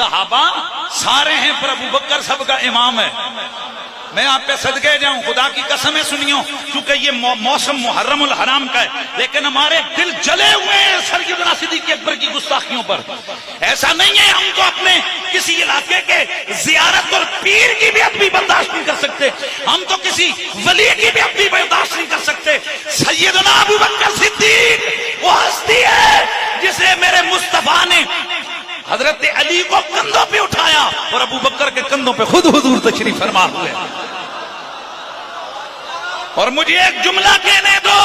صحابہ سارے ہیں پر ابو بکر سب کا امام ہے. میں آپ پہ صدقے جاؤں، خدا کی قسمیں سنیوں، کیونکہ یہ موسم محرم الحرام کا ہے، لیکن ہمارے دل جلے ہوئے ہیں سیدنا صدیق اکبر کی گستاخیوں پر. ایسا نہیں ہے ہم تو اپنے کسی علاقے کے زیارت اور پیر کی بیعت بھی برداشت نہیں کر سکتے، ہم تو کسی ولی کی بیعت بھی برداشت نہیں کر سکتے. سیدنا ابو بکر صدیق وہ ہستی ہے جسے میرے مصطفیٰ نے حضرت علی کو کندھوں پہ اٹھایا اور ابو بکر کے کندھوں پہ خود حضور تشریف فرما ہوئے. اور مجھے ایک جملہ کہنے دو،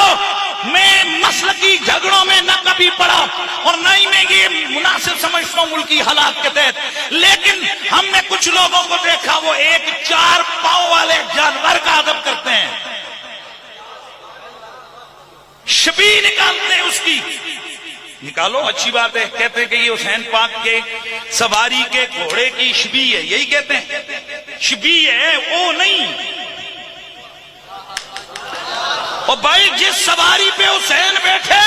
میں مسلکی جھگڑوں میں نہ کبھی پڑا اور نہ ہی میں یہ مناسب سمجھتا ہوں ملکی حالات کے تحت، لیکن ہم نے کچھ لوگوں کو دیکھا وہ ایک 4 پاؤں والے جانور کا ادب کرتے ہیں، شبیہ نکالتے ہیں اس کی. نکالو، اچھی بات ہے. کہتے ہیں کہ یہ حسین پاک کے سواری کے گھوڑے کی شبیہ ہے، یہی کہتے ہیں شبیہ ہے، وہ نہیں. اور بھائی جس سواری پہ حسین بیٹھے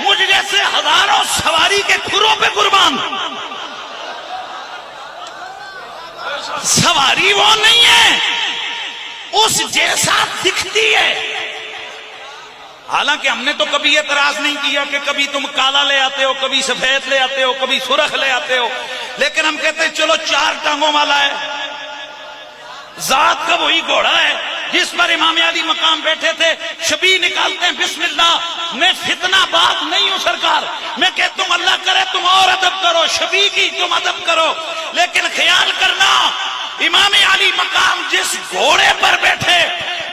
مجھ جیسے ہزاروں سواری کے کھروں پہ قربان. سواری وہ نہیں ہے، اس جیسا دکھتی ہے. حالانکہ ہم نے تو کبھی اعتراض نہیں کیا کہ کبھی تم کالا لے آتے ہو، کبھی سفید لے آتے ہو، کبھی سرخ لے آتے ہو، لیکن ہم کہتے ہیں چلو 4 ٹانگوں والا ہے، ذات کا وہی گھوڑا ہے جس پر امام علی مقام بیٹھے تھے. شبیہ نکالتے ہیں. بسم اللہ. میں فتنہ بات نہیں ہوں سرکار، میں کہتا ہوں اللہ کرے تم اور ادب کرو، شبیہ کی تم ادب کرو، لیکن خیال کرنا امام علی مقام جس گھوڑے پر بیٹھے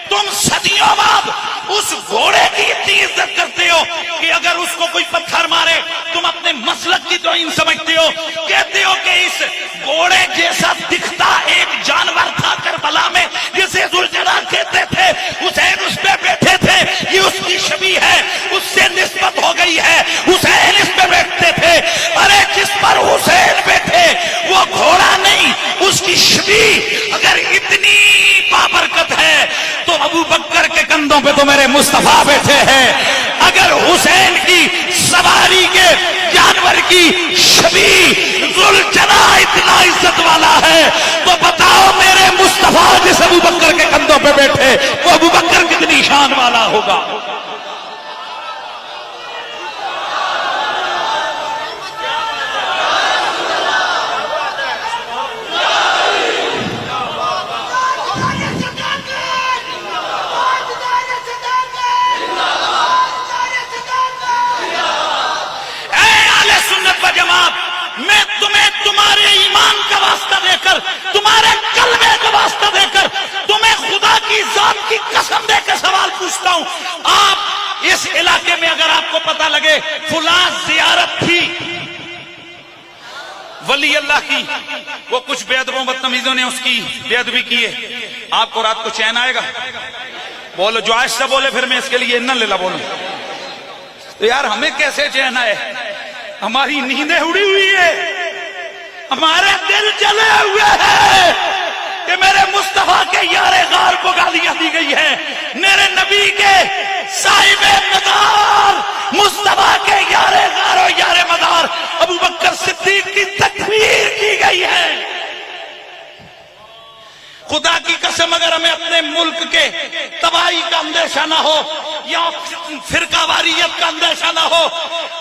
تم صدیوں بعد اس گھوڑے کی اتنی عزت کرتے ہو کہ اگر اس کو کوئی پتھر مارے تم اپنے مسلک کی توہین سمجھتے ہو. کہتے ہو کہ اس گھوڑے جیسا دکھتا ایک جانور تھا کربلا میں جسے ذوالجلال کہتے تھے، حسین اس پہ بیٹھے تھے، یہ اس کی شبیہ ہے، اس سے نسبت ہو گئی ہے. حسین اس پہ بیٹھتے تھے، ارے جس پر حسین بیٹھے وہ گھوڑا نہیں، اس کی شبیہ اگر اتنی بابرکت ہے تو ابو بکر کے کندھوں پہ تو میرے مصطفیٰ بیٹھے ہیں. اگر حسین کی سواری کے جانور کی شبیہ ذوالجلال اتنا عزت والا ہے تو بتاؤ میرے مصطفیٰ جس ابو بکر کے کندھوں پہ بیٹھے وہ ابو بکر کتنی شان والا ہوگا. میں تمہیں تمہارے ایمان کا واسطہ دے کر، تمہارے کلمے کا واسطہ دے کر، تمہیں خدا کی ذات کی قسم دے کر سوال پوچھتا ہوں. آپ اس علاقے میں اگر آپ کو پتہ لگے فلاں زیارت تھی ولی اللہ کی، وہ کچھ بے ادبوں بدتمیزوں نے اس کی بے ادبی کی ہے، آپ کو رات کو چین آئے گا؟ بولو، جو آہستہ بولے پھر میں اس کے لیے انن لیلا بولوں. تو یار ہمیں کیسے چین آئے؟ ہماری نیندیں اڑی ہوئی ہے، ہمارے دل جلے ہوئے ہیں کہ میرے مصطفیٰ کے یار غار کو گالیاں دی گئی ہے، میرے نبی کے صاحب مدار مصطفیٰ کے یار غار و یار مدار ابو بکر صدیق کی تکفیر کی گئی ہے. خدا کی قسم اگر ہمیں اپنے ملک کے تباہی کا اندیشہ نہ ہو یا فرقہ واریت کا اندیشہ نہ ہو،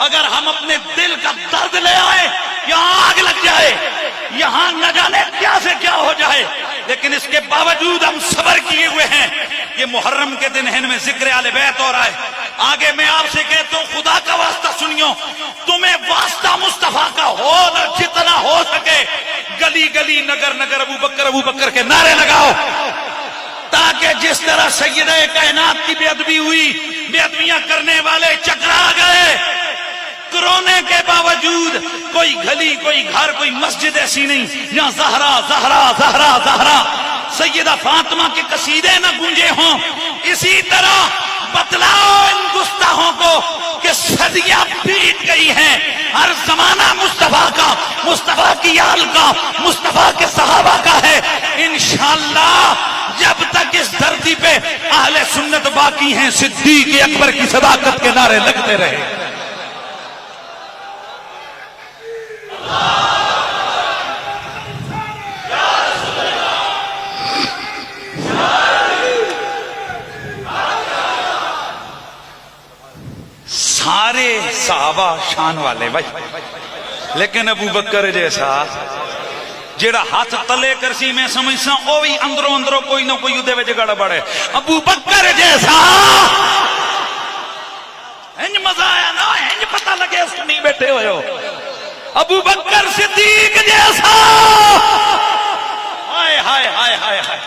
اگر ہم اپنے دل کا درد لے آئے یہاں آگ لگ جائے، یہاں نہ جانے کیا سے کیا ہو جائے، لیکن اس کے باوجود ہم صبر کیے ہوئے ہیں. یہ محرم کے دن ہے، ان میں ذکر اہل بیت ہو رہا ہے. آگے میں آپ سے کہتا ہوں خدا کا واسطہ سنیو، تمہیں واسطہ مصطفیٰ کا ہو نہ جتنا ہو سکے گلی گلی نگر نگر ابو بکر کے نعرے لگاؤ، تاکہ جس طرح سیدہ کائنات کی بے ادبی ہوئی، بے ادبیاں کرنے والے چکرا گئے. کرونے کے باوجود کوئی گلی، کوئی گھر، کوئی مسجد ایسی نہیں جہاں زہرا زہرا زہرا زہرا سیدہ فاطمہ کے قصیدے نہ گونجے ہوں. اسی طرح بتلاؤ ان گستاخوں کو کہ صدیاں بیت گئی ہیں، ہر زمانہ مصطفیٰ کا، مصطفیٰ کی آل کا، مصطفیٰ کے صحابہ کا ہے. انشاءاللہ جب تک اس دھرتی پہ اہل سنت باقی ہیں صدیق اکبر کی صداقت کے نعرے لگتے رہے. صحابہ شان والے بھائی، لیکن ابو بکر جیسا جیڑا ہاتھ تلے کرسی میں سمجھسا او بھی اندروں اندروں کوئی نہ کوئی دے وچ گڑبڑ ہے. ابو بکر جیسا انج مزہ آیا نا، انج پتہ لگے اس نہیں بیٹھے ہوئے ہو. ابو بکر صدیق جیسا، ہائے ہائے ہائے ہائے ہائے.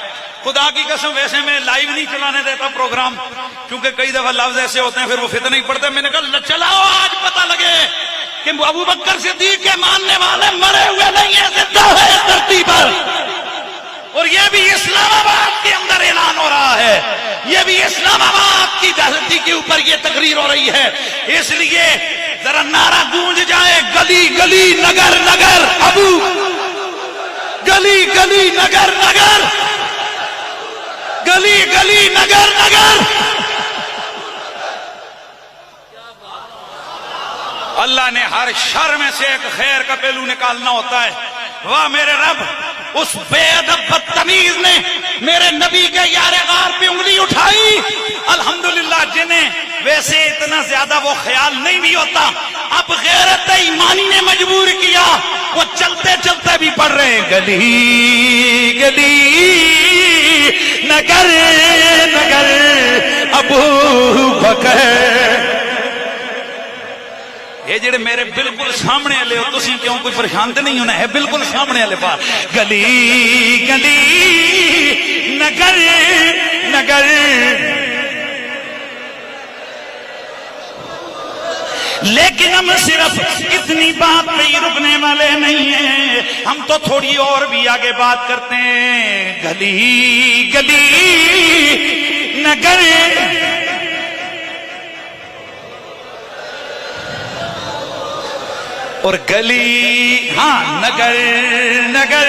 خدا کی قسم ویسے میں لائیو نہیں چلانے دیتا پروگرام، کیونکہ کئی دفعہ لفظ ایسے ہوتے ہیں پھر وہ فتنہ ہی پڑتے ہیں. میں نے کہا چلاؤ آج پتہ لگے کہ ابو بکر صدیق کے ماننے والے مرے ہوئے نہیں ہیں، زندہ ہے اس دھرتی پر. اور یہ بھی اسلام آباد کے اندر اعلان ہو رہا ہے، یہ بھی اسلام آباد کی دھرتی کے اوپر یہ تقریر ہو رہی ہے. اس لیے ذرا نعرہ گونج جائے، گلی گلی نگر نگر ابو، گلی گلی نگر نگر، گلی گلی نگر نگر. اللہ نے ہر شر میں سے ایک خیر کا پہلو نکالنا ہوتا ہے. واہ میرے رب، اس بے ادب بدتمیز نے میرے نبی کے یار غار پہ انگلی اٹھائی. الحمدللہ جنہیں ویسے اتنا زیادہ وہ خیال نہیں بھی ہوتا، اب غیرت ایمانی نے مجبور کیا، وہ چلتے چلتے بھی پڑھ رہے ہیں گلی گلی نگر نگر ابو بکر. یہ جڑے میرے بالکل سامنے والے ہو تسی کیوں کوئی پریشان تے نہیں ہونا ہے، بالکل سامنے والے پار گلی گلی نگر نگر. لیکن ہم صرف اتنی بات پہ ہی رکنے والے نہیں ہیں، ہم تو تھوڑی اور بھی آگے بات کرتے ہیں. گلی گلی نگر اور گلی، ہاں نگر نگر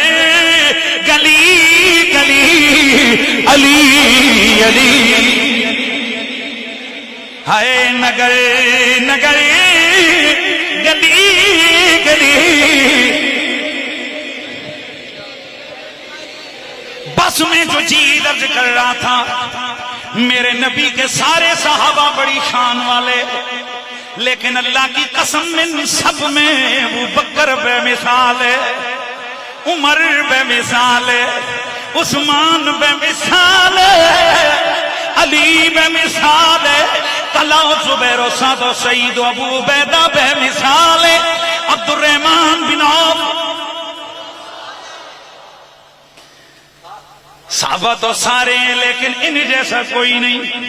گلی گلی علی علی. ہائے نگر نگر گلی گلی. بس میں جو چیز عرض کر رہا تھا، میرے نبی کے سارے صحابہ بڑی شان والے، لیکن اللہ کی قسم ان سب میں ابو بکر بے مثال ہے، عمر بے مثال ہے، عثمان بے مثال ہے، علی بے مثال ہے، طلحہ و زبیر و سعد و سعید و ابو عبیدہ بے مثال ہے، عبد الرحمن بن عوف. صحابہ تو سارے ہیں لیکن ان جیسا کوئی نہیں.